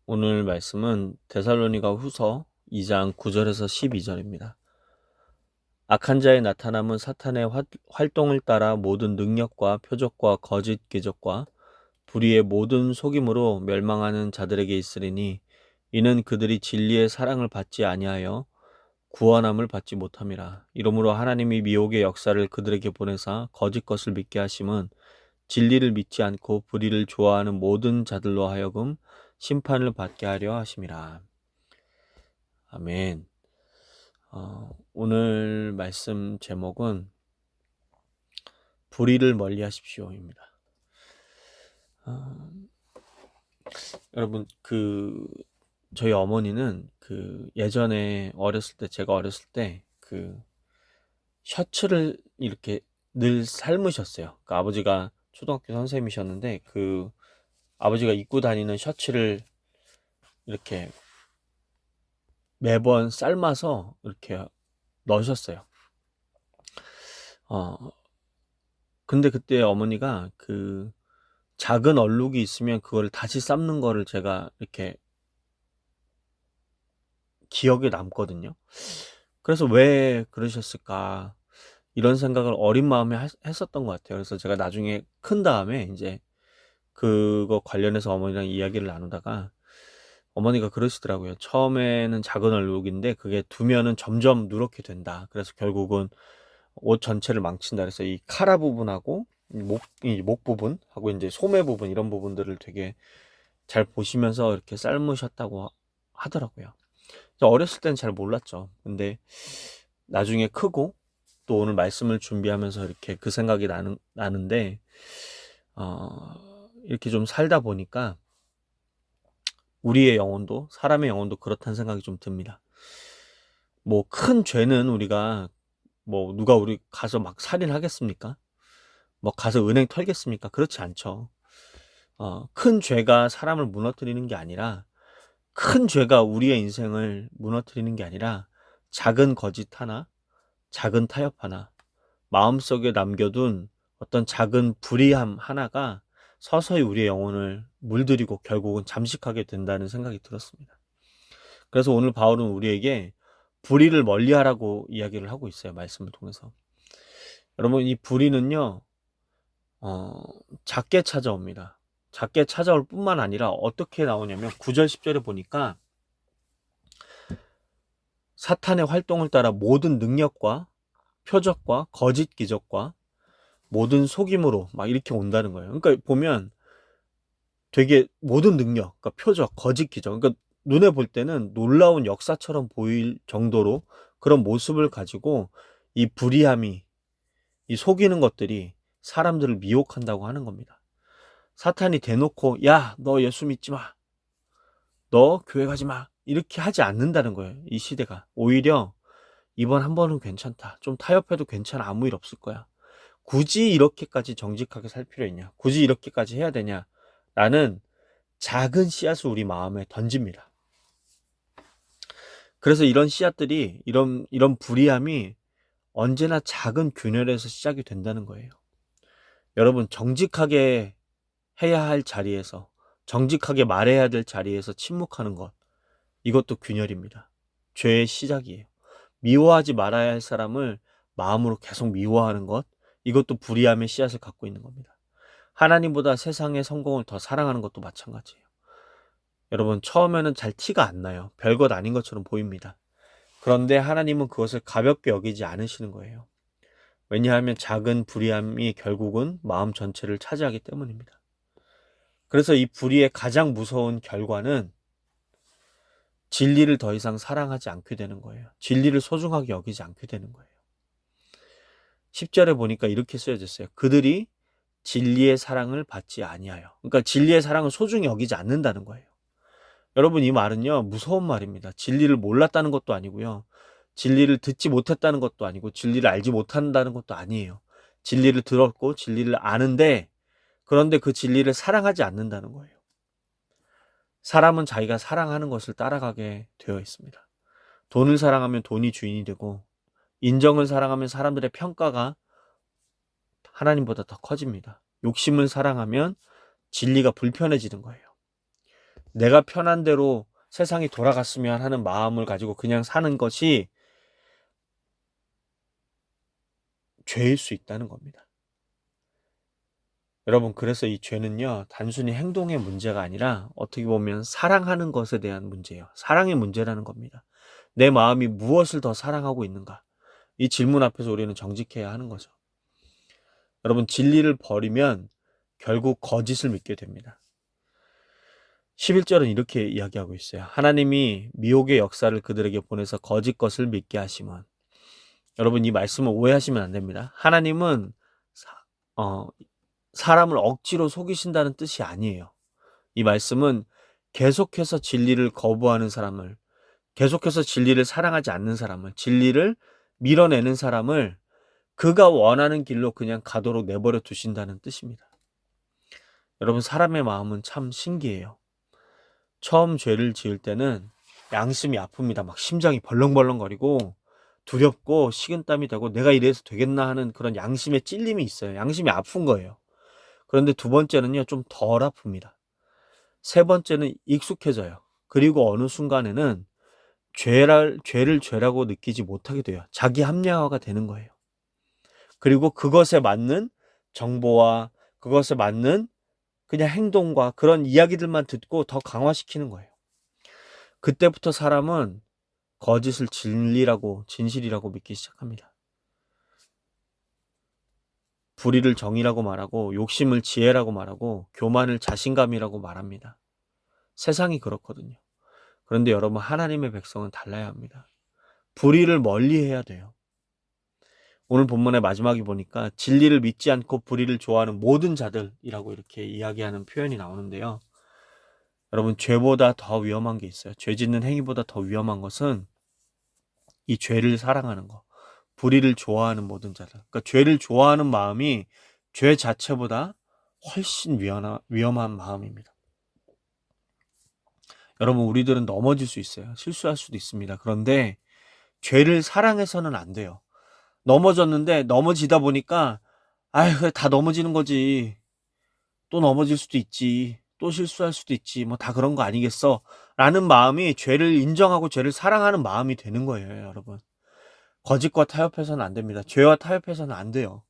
오늘 말씀은 데살로니가 후서 2장 9절에서 12절입니다. 악한 자의 나타남은 사탄의 활동을 따라 모든 능력과 표적과 거짓 기적과 불의의 모든 속임으로 멸망하는 자들에게 있으리니 이는 그들이 진리의 사랑을 받지 아니하여 구원함을 받지 못함이라. 이러므로 하나님이 미혹의 역사를 그들에게 보내사 거짓 것을 믿게 하심은 진리를 믿지 않고 불의를 좋아하는 모든 자들로 하여금 심판을 받게 하려 하심이라. 아멘. 오늘 말씀 제목은 불의를 멀리 하십시오입니다. 여러분, 저희 어머니는 예전에 제가 어렸을 때 셔츠를 이렇게 늘 삶으셨어요. 아버지가 초등학교 선생님이셨는데 아버지가 입고 다니는 셔츠를 이렇게 매번 삶아서 이렇게 넣으셨어요. 근데 그때 어머니가 작은 얼룩이 있으면 그걸 다시 삶는 거를 제가 이렇게 기억에 남거든요. 그래서 왜 그러셨을까? 이런 생각을 어린 마음에 했었던 것 같아요. 그래서 제가 나중에 큰 다음에 이제 그거 관련해서 어머니랑 이야기를 나누다가 어머니가 그러시더라고요. 처음에는 작은 얼룩인데 그게 두면은 점점 누렇게 된다. 그래서 결국은 옷 전체를 망친다. 그래서 이 카라 부분하고 이 목 부분하고 이제 소매 부분 이런 부분들을 되게 잘 보시면서 이렇게 삶으셨다고 하더라고요. 어렸을 때는 잘 몰랐죠. 근데 나중에 크고 또 오늘 말씀을 준비하면서 이렇게 그 생각이 나는데 이렇게 좀 살다 보니까 우리의 영혼도 사람의 영혼도 그렇다는 생각이 좀 듭니다. 뭐 큰 죄는 우리가 누가 우리 가서 막 살인하겠습니까? 뭐 가서 은행 털겠습니까? 그렇지 않죠. 큰 죄가 사람을 무너뜨리는 게 아니라 큰 죄가 우리의 인생을 무너뜨리는 게 아니라 작은 거짓 하나, 작은 타협 하나, 마음속에 남겨둔 어떤 작은 불의함 하나가 서서히 우리의 영혼을 물들이고 결국은 잠식하게 된다는 생각이 들었습니다. 그래서 오늘 바울은 우리에게 불의를 멀리하라고 이야기를 하고 있어요. 말씀을 통해서. 여러분, 이 불의는요, 작게 찾아옵니다. 작게 찾아올 뿐만 아니라 어떻게 나오냐면 9절 10절에 보니까 사탄의 활동을 따라 모든 능력과 표적과 거짓 기적과 모든 속임으로 막 이렇게 온다는 거예요. 그러니까 보면 되게 모든 능력, 그러니까 표적, 거짓 기적, 그러니까 눈에 볼 때는 놀라운 역사처럼 보일 정도로 그런 모습을 가지고 이 불의함이, 이 속이는 것들이 사람들을 미혹한다고 하는 겁니다. 사탄이 대놓고 야, 너 예수 믿지 마. 너 교회 가지 마. 이렇게 하지 않는다는 거예요. 이 시대가. 오히려 이번 한 번은 괜찮다. 좀 타협해도 괜찮아. 아무 일 없을 거야. 굳이 이렇게까지 정직하게 살 필요 있냐? 굳이 이렇게까지 해야 되냐? 라는 작은 씨앗을 우리 마음에 던집니다. 그래서 이런 씨앗들이 이런 불의함이 언제나 작은 균열에서 시작이 된다는 거예요. 여러분, 정직하게 해야 할 자리에서, 정직하게 말해야 될 자리에서 침묵하는 것, 이것도 균열입니다. 죄의 시작이에요. 미워하지 말아야 할 사람을 마음으로 계속 미워하는 것, 이것도 불의함의 씨앗을 갖고 있는 겁니다. 하나님보다 세상의 성공을 더 사랑하는 것도 마찬가지예요. 여러분, 처음에는 잘 티가 안 나요. 별것 아닌 것처럼 보입니다. 그런데 하나님은 그것을 가볍게 여기지 않으시는 거예요. 왜냐하면 작은 불의함이 결국은 마음 전체를 차지하기 때문입니다. 그래서 이 불의의 가장 무서운 결과는 진리를 더 이상 사랑하지 않게 되는 거예요. 진리를 소중하게 여기지 않게 되는 거예요. 10절에 보니까 이렇게 쓰여졌어요. 그들이 진리의 사랑을 받지 아니하여. 그러니까 진리의 사랑을 소중히 여기지 않는다는 거예요. 여러분, 이 말은요, 무서운 말입니다. 진리를 몰랐다는 것도 아니고요. 진리를 듣지 못했다는 것도 아니고 진리를 알지 못한다는 것도 아니에요. 진리를 들었고 진리를 아는데 그런데 그 진리를 사랑하지 않는다는 거예요. 사람은 자기가 사랑하는 것을 따라가게 되어 있습니다. 돈을 사랑하면 돈이 주인이 되고 인정을 사랑하면 사람들의 평가가 하나님보다 더 커집니다. 욕심을 사랑하면 진리가 불편해지는 거예요. 내가 편한 대로 세상이 돌아갔으면 하는 마음을 가지고 그냥 사는 것이 죄일 수 있다는 겁니다. 여러분, 그래서 이 죄는요, 단순히 행동의 문제가 아니라 어떻게 보면 사랑하는 것에 대한 문제예요. 사랑의 문제라는 겁니다. 내 마음이 무엇을 더 사랑하고 있는가? 이 질문 앞에서 우리는 정직해야 하는 거죠. 여러분, 진리를 버리면 결국 거짓을 믿게 됩니다. 11절은 이렇게 이야기하고 있어요. 하나님이 미혹의 역사를 그들에게 보내서 거짓 것을 믿게 하시면, 여러분, 이 말씀을 오해하시면 안 됩니다. 하나님은 사람을 억지로 속이신다는 뜻이 아니에요. 이 말씀은 계속해서 진리를 거부하는 사람을, 계속해서 진리를 사랑하지 않는 사람을, 진리를 밀어내는 사람을 그가 원하는 길로 그냥 가도록 내버려 두신다는 뜻입니다. 여러분, 사람의 마음은 참 신기해요. 처음 죄를 지을 때는 양심이 아픕니다. 막 심장이 벌렁벌렁거리고 두렵고 식은땀이 나고 내가 이래서 되겠나 하는 그런 양심의 찔림이 있어요. 양심이 아픈 거예요. 그런데 두 번째는요, 좀 덜 아픕니다. 세 번째는 익숙해져요. 그리고 어느 순간에는 죄를 죄라고 느끼지 못하게 돼요. 자기 합리화가 되는 거예요. 그리고 그것에 맞는 정보와 그것에 맞는 그냥 행동과 그런 이야기들만 듣고 더 강화시키는 거예요. 그때부터 사람은 거짓을 진리라고, 진실이라고 믿기 시작합니다. 불의를 정의라고 말하고, 욕심을 지혜라고 말하고, 교만을 자신감이라고 말합니다. 세상이 그렇거든요. 그런데 여러분, 하나님의 백성은 달라야 합니다. 불의를 멀리해야 돼요. 오늘 본문의 마지막에 보니까 진리를 믿지 않고 불의를 좋아하는 모든 자들이라고 이렇게 이야기하는 표현이 나오는데요. 여러분, 죄보다 더 위험한 게 있어요. 죄 짓는 행위보다 더 위험한 것은 이 죄를 사랑하는 거, 불의를 좋아하는 모든 자들. 그러니까 죄를 좋아하는 마음이 죄 자체보다 훨씬 위험한 마음입니다. 여러분, 우리들은 넘어질 수 있어요. 실수할 수도 있습니다. 그런데 죄를 사랑해서는 안 돼요. 넘어졌는데 넘어지다 보니까 아휴, 다 넘어지는 거지. 또 넘어질 수도 있지. 또 실수할 수도 있지. 뭐 다 그런 거 아니겠어? 라는 마음이 죄를 인정하고 죄를 사랑하는 마음이 되는 거예요, 여러분. 거짓과 타협해서는 안 됩니다. 죄와 타협해서는 안 돼요.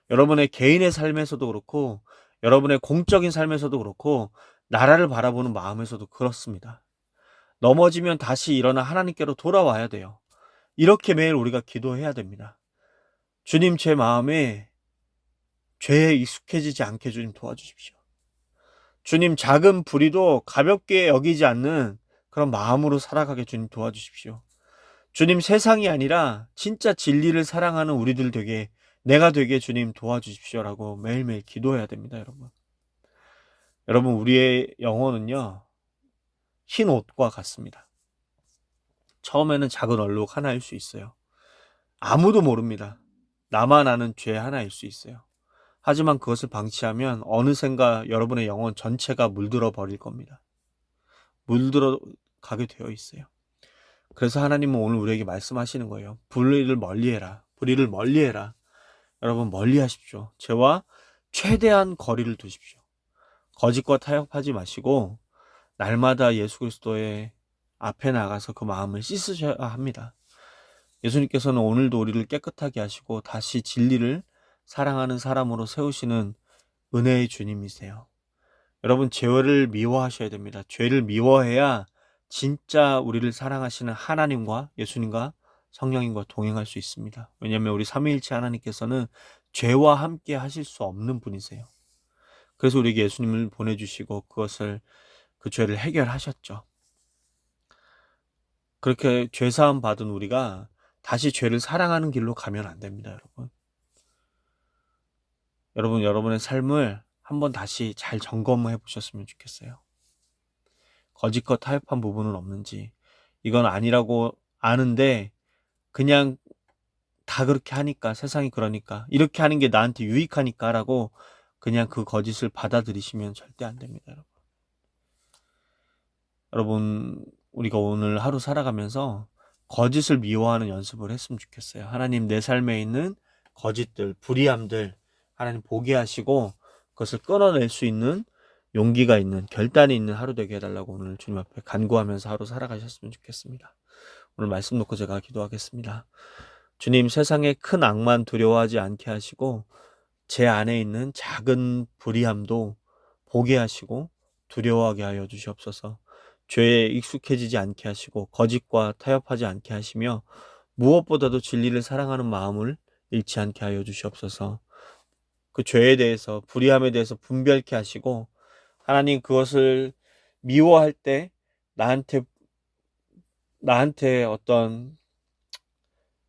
여러분의 개인의 삶에서도 그렇고, 여러분의 공적인 삶에서도 그렇고, 나라를 바라보는 마음에서도 그렇습니다. 넘어지면 다시 일어나 하나님께로 돌아와야 돼요. 이렇게 매일 우리가 기도해야 됩니다. 주님, 제 마음에 죄에 익숙해지지 않게 주님 도와주십시오. 주님, 작은 불의도 가볍게 여기지 않는 그런 마음으로 살아가게 주님 도와주십시오. 주님, 세상이 아니라 진짜 진리를 사랑하는 우리들 되게, 내가 되게 주님 도와주십시오라고 매일매일 기도해야 됩니다, 여러분. 여러분, 우리의 영혼은요, 흰 옷과 같습니다. 처음에는 작은 얼룩 하나일 수 있어요. 아무도 모릅니다. 나만 아는 죄 하나일 수 있어요. 하지만 그것을 방치하면 어느샌가 여러분의 영혼 전체가 물들어 버릴 겁니다. 물들어 가게 되어 있어요. 그래서 하나님은 오늘 우리에게 말씀하시는 거예요. 불의를 멀리해라. 불의를 멀리해라. 여러분, 멀리하십시오. 죄와 최대한 거리를 두십시오. 거짓과 타협하지 마시고 날마다 예수 그리스도의 앞에 나가서 그 마음을 씻으셔야 합니다. 예수님께서는 오늘도 우리를 깨끗하게 하시고 다시 진리를 사랑하는 사람으로 세우시는 은혜의 주님이세요. 여러분, 죄를 미워하셔야 됩니다. 죄를 미워해야 진짜 우리를 사랑하시는 하나님과 예수님과 성령님과 동행할 수 있습니다. 왜냐하면 우리 삼위일체 하나님께서는 죄와 함께 하실 수 없는 분이세요. 그래서 우리에게 예수님을 보내주시고 그 죄를 해결하셨죠. 그렇게 죄사함 받은 우리가 다시 죄를 사랑하는 길로 가면 안 됩니다, 여러분. 여러분의 삶을 한번 다시 잘 점검해 보셨으면 좋겠어요. 거짓과 타협한 부분은 없는지, 이건 아니라고 아는데 그냥 다 그렇게 하니까, 세상이 그러니까, 이렇게 하는 게 나한테 유익하니까 라고 그냥 그 거짓을 받아들이시면 절대 안 됩니다, 여러분. 여러분, 우리가 오늘 하루 살아가면서 거짓을 미워하는 연습을 했으면 좋겠어요. 하나님, 내 삶에 있는 거짓들, 불의함들 하나님 보게 하시고 그것을 끊어낼 수 있는 용기가 있는, 결단이 있는 하루 되게 해달라고 오늘 주님 앞에 간구하면서 하루 살아가셨으면 좋겠습니다. 오늘 말씀 놓고 제가 기도하겠습니다. 주님, 세상의 큰 악만 두려워하지 않게 하시고 제 안에 있는 작은 불의함도 보게 하시고 두려워하게 하여 주시옵소서. 죄에 익숙해지지 않게 하시고 거짓과 타협하지 않게 하시며 무엇보다도 진리를 사랑하는 마음을 잃지 않게 하여 주시옵소서. 그 죄에 대해서, 불의함에 대해서 분별케 하시고 하나님, 그것을 미워할 때 나한테 어떤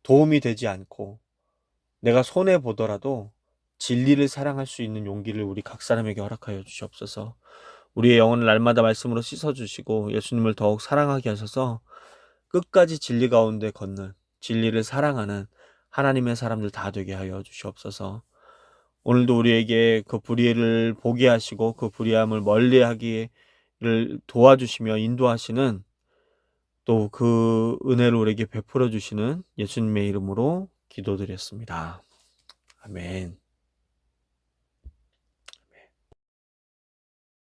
도움이 되지 않고 내가 손해 보더라도 진리를 사랑할 수 있는 용기를 우리 각 사람에게 허락하여 주시옵소서. 우리의 영혼을 날마다 말씀으로 씻어주시고 예수님을 더욱 사랑하게 하셔서 끝까지 진리 가운데 걷는, 진리를 사랑하는 하나님의 사람들 다 되게 하여 주시옵소서. 오늘도 우리에게 그 불의를 보게 하시고 그 불의함을 멀리하기를 도와주시며 인도하시는, 또 그 은혜를 우리에게 베풀어 주시는 예수님의 이름으로 기도드렸습니다. 아멘.